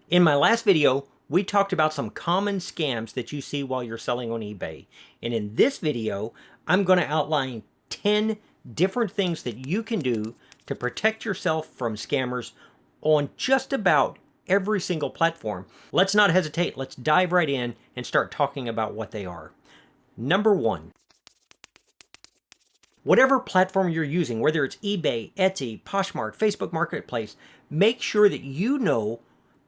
In my last video, we talked about some common scams that you see while you're selling on eBay. And in this video, I'm going to outline 10 different things that you can do to protect yourself from scammers on just about every single platform. Let's not hesitate. Let's dive right in and start talking about what they are. Number one, whatever platform you're using, whether it's eBay, Etsy, Poshmark, Facebook Marketplace, make sure that you know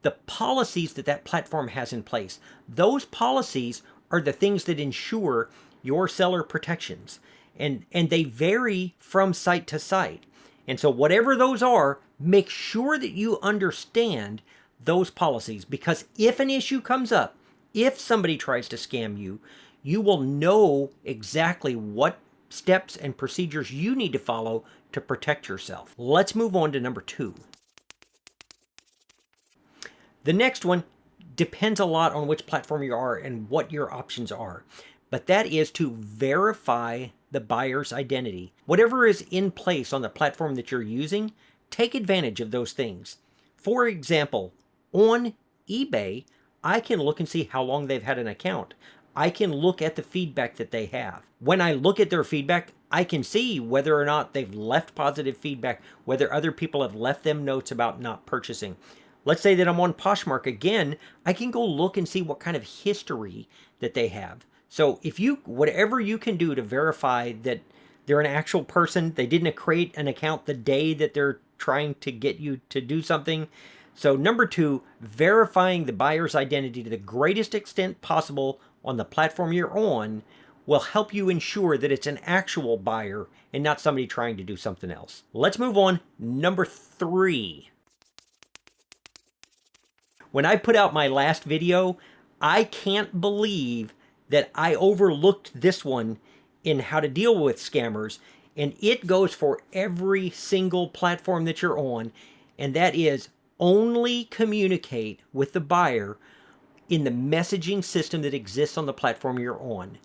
the policies that that platform has in place. Those policies are the things that ensure your seller protections. And they vary from site to site. And so whatever those are, make sure that you understand those policies, because if an issue comes up, if somebody tries to scam you, you will know exactly what steps and procedures you need to follow to protect yourself. Let's move on to number two. The next one depends a lot on which platform you are and what your options are, but that is to verify the buyer's identity. Whatever is in place on the platform that you're using, take advantage of those things. For example, on eBay, I can look and see how long they've had an account. I can look at the feedback that they have. When I look at their feedback, I can see whether or not they've left positive feedback, whether other people have left them notes about not purchasing. Let's say that I'm on Poshmark again, I can go look and see what kind of history that they have. So if you, whatever you can do to verify that they're an actual person, they didn't create an account the day that they're trying to get you to do something. So number two, verifying the buyer's identity to the greatest extent possible on the platform you're on will help you ensure that it's an actual buyer and not somebody trying to do something else. Let's move on. Number three. When I put out my last video, I can't believe that I overlooked this one in how to deal with scammers, and it goes for every single platform that you're on, and that is only communicate with the buyer in the messaging system that exists on the platform you're on.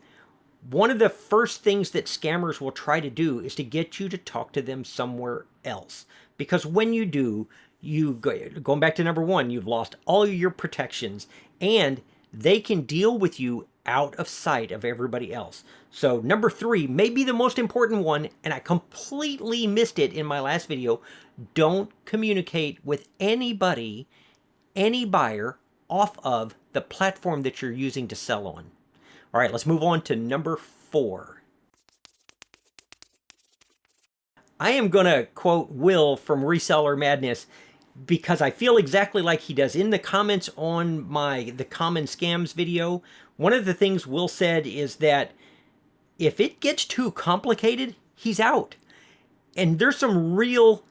One of the first things that scammers will try to do is to get you to talk to them somewhere else, because when you do, going back to number one, you've lost all your protections, and they can deal with you out of sight of everybody else. So number three may be the most important one, and I completely missed it in my last video. Don't communicate with anybody, any buyer, off of the platform that you're using to sell on. All right, let's move on to number four. I am going to quote Will from Reseller Madness because I feel exactly like he does. In the comments on the Common Scams video, one of the things Will said is that if it gets too complicated, he's out. And there's some real,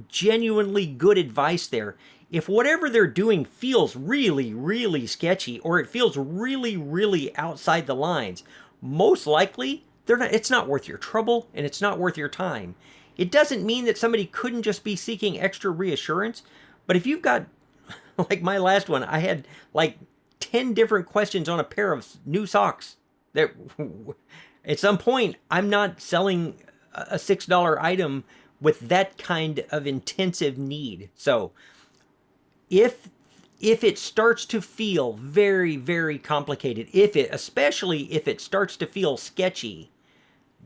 genuinely good advice there. If whatever they're doing feels really, really sketchy, or it feels really, really outside the lines, most likely it's not worth your trouble and it's not worth your time. It doesn't mean that somebody couldn't just be seeking extra reassurance, but if you've got, like my last one, I had like 10 different questions on a pair of new socks. That at some point, I'm not selling a $6 item with that kind of intensive need. So if it starts to feel very, very complicated, especially if it starts to feel sketchy,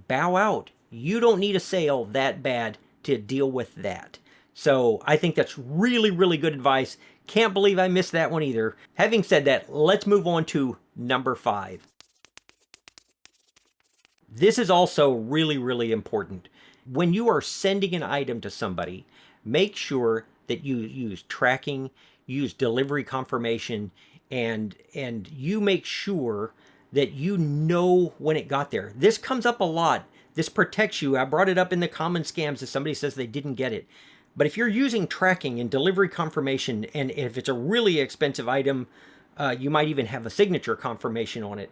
bow out. You don't need a sale that bad to deal with that. So I think that's really, really good advice. Can't believe I missed that one either. Having said that, let's move on to number five. This is also really, really important. When you are sending an item to somebody, make sure that you use tracking, use delivery confirmation, and you make sure that you know when it got there. This comes up a lot. This protects you. I brought it up in the common scams if somebody says they didn't get it. But if you're using tracking and delivery confirmation, and if it's a really expensive item, you might even have a signature confirmation on it.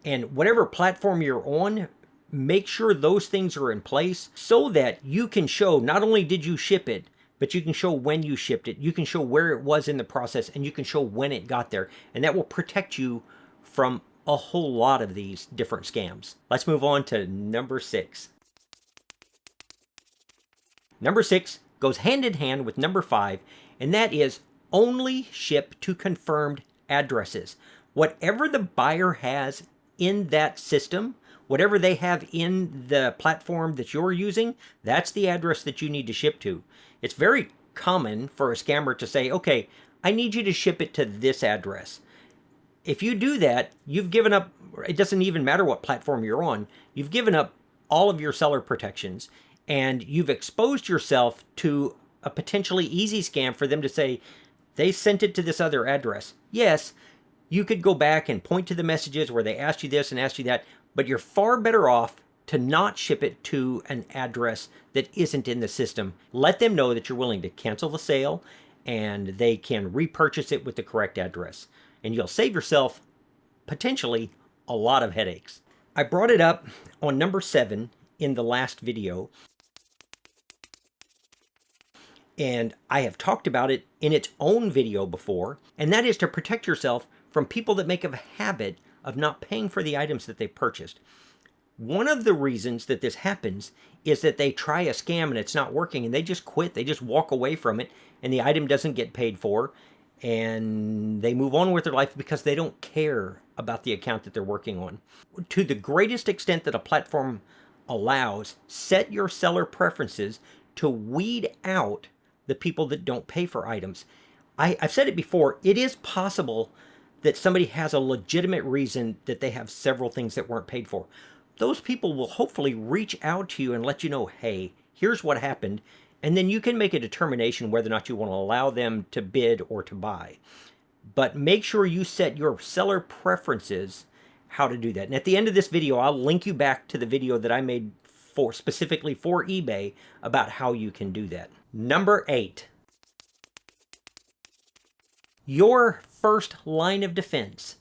And whatever platform you're on, make sure those things are in place so that you can show not only did you ship it, but you can show when you shipped it. You can show where it was in the process, and you can show when it got there. And that will protect you from a whole lot of these different scams. Let's move on to number six. Number six goes hand in hand with number five, and that is only ship to confirmed addresses. Whatever the buyer has in that system, whatever they have in the platform that you're using, that's the address that you need to ship to. It's very common for a scammer to say, okay, I need you to ship it to this address. If you do that, you've given up, it doesn't even matter what platform you're on, you've given up all of your seller protections, and you've exposed yourself to a potentially easy scam for them to say, they sent it to this other address. Yes, you could go back and point to the messages where they asked you this and asked you that, but you're far better off to not ship it to an address that isn't in the system. Let them know that you're willing to cancel the sale and they can repurchase it with the correct address. And you'll save yourself potentially a lot of headaches. I brought it up on number 7 in the last video, and I have talked about it in its own video before, and that is to protect yourself from people that make a habit of not paying for the items that they purchased. One of the reasons that this happens is that they try a scam and it's not working and they just quit. They just walk away from it and the item doesn't get paid for and they move on with their life because they don't care about the account that they're working on. To the greatest extent that a platform allows, set your seller preferences to weed out the people that don't pay for items. I've said it before, it is possible that somebody has a legitimate reason that they have several things that weren't paid for. Those people will hopefully reach out to you and let you know, hey, here's what happened, and then you can make a determination whether or not you want to allow them to bid or to buy. But make sure you set your seller preferences how to do that. And at the end of this video, I'll link you back to the video that I made specifically for eBay about how you can do that. Number 8. Your first line of defense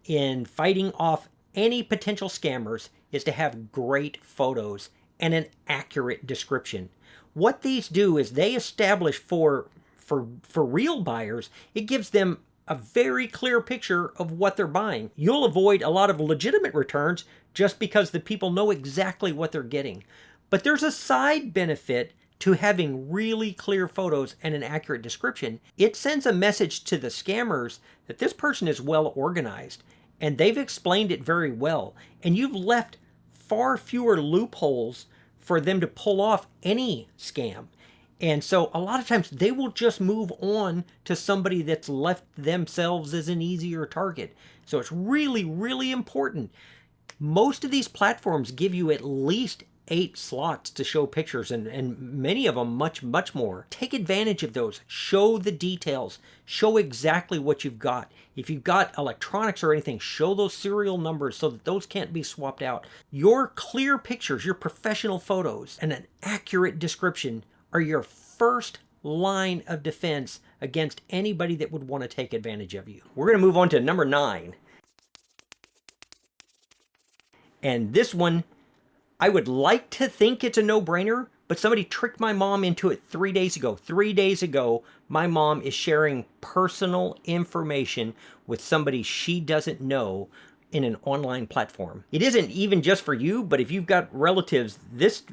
in fighting off any potential scammers is to have great photos and an accurate description. What these do is they establish for real buyers, it gives them a very clear picture of what they're buying. You'll avoid a lot of legitimate returns just because the people know exactly what they're getting. But there's a side benefit to having really clear photos and an accurate description. It sends a message to the scammers that this person is well organized and they've explained it very well. And you've left far fewer loopholes for them to pull off any scam. And so a lot of times they will just move on to somebody that's left themselves as an easier target. So it's really, really important. Most of these platforms give you at least 8 slots to show pictures, and many of them much, much more. Take advantage of those. Show the details. Show exactly what you've got. If you've got electronics or anything, show those serial numbers so that those can't be swapped out. Your clear pictures, your professional photos, and an accurate description are your first line of defense against anybody that would want to take advantage of you. We're going to move on to number 9. And this one, I would like to think it's a no-brainer, but somebody tricked my mom into it 3 days ago. 3 days ago, my mom is sharing personal information with somebody she doesn't know in an online platform. It isn't even just for you, but if you've got relatives, this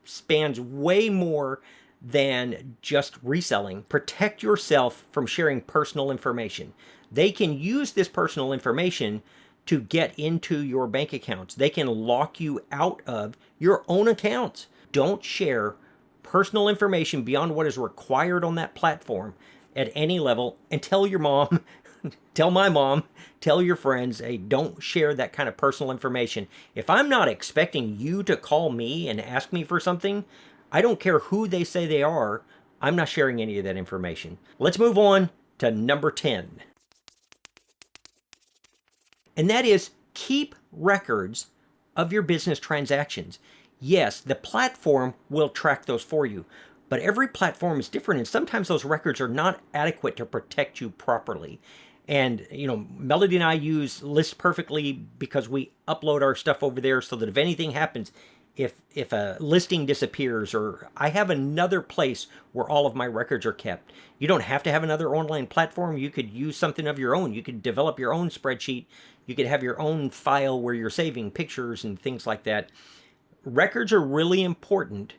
spans way more than just reselling. Protect yourself from sharing personal information. They can use this personal information to get into your bank accounts. They can lock you out of your own accounts. Don't share personal information beyond what is required on that platform at any level, and tell your mom, tell my mom, tell your friends, hey, don't share that kind of personal information. If I'm not expecting you to call me and ask me for something, I don't care who they say they are, I'm not sharing any of that information. Let's move on to number 10. And that is, keep records of your business transactions. Yes, the platform will track those for you, but every platform is different, and sometimes those records are not adequate to protect you properly. And, you know, Melody and I use List Perfectly because we upload our stuff over there so that if anything happens, if a listing disappears, or I have another place where all of my records are kept. You don't have to have another online platform. You could use something of your own. You could develop your own spreadsheet. You could have your own file where you're saving pictures and things like that. Records are really important,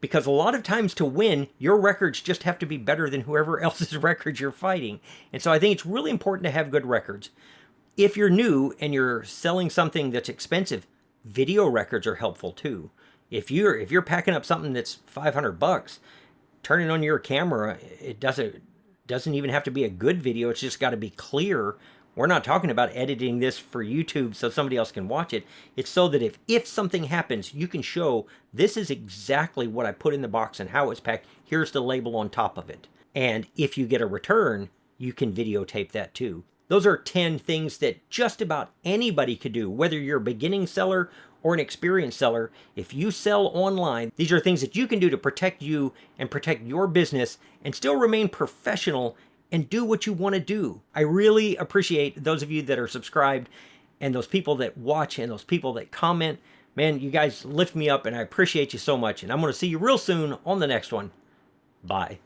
Because a lot of times to win, your records just have to be better than whoever else's records you're fighting. And so I think it's really important to have good records. If you're new and you're selling something that's expensive, video records are helpful too. If you're packing up something that's $500, turning on your camera, it doesn't even have to be a good video. It's just got to be clear. We're not talking about editing this for YouTube so somebody else can watch it. It's so that if something happens, you can show this is exactly what I put in the box and how it's packed. Here's the label on top of it. And if you get a return, you can videotape that too. Those are 10 things that just about anybody could do, whether you're a beginning seller or an experienced seller. If you sell online, these are things that you can do to protect you and protect your business and still remain professional and do what you want to do. I really appreciate those of you that are subscribed and those people that watch and those people that comment. Man, you guys lift me up and I appreciate you so much. And I'm going to see you real soon on the next one. Bye.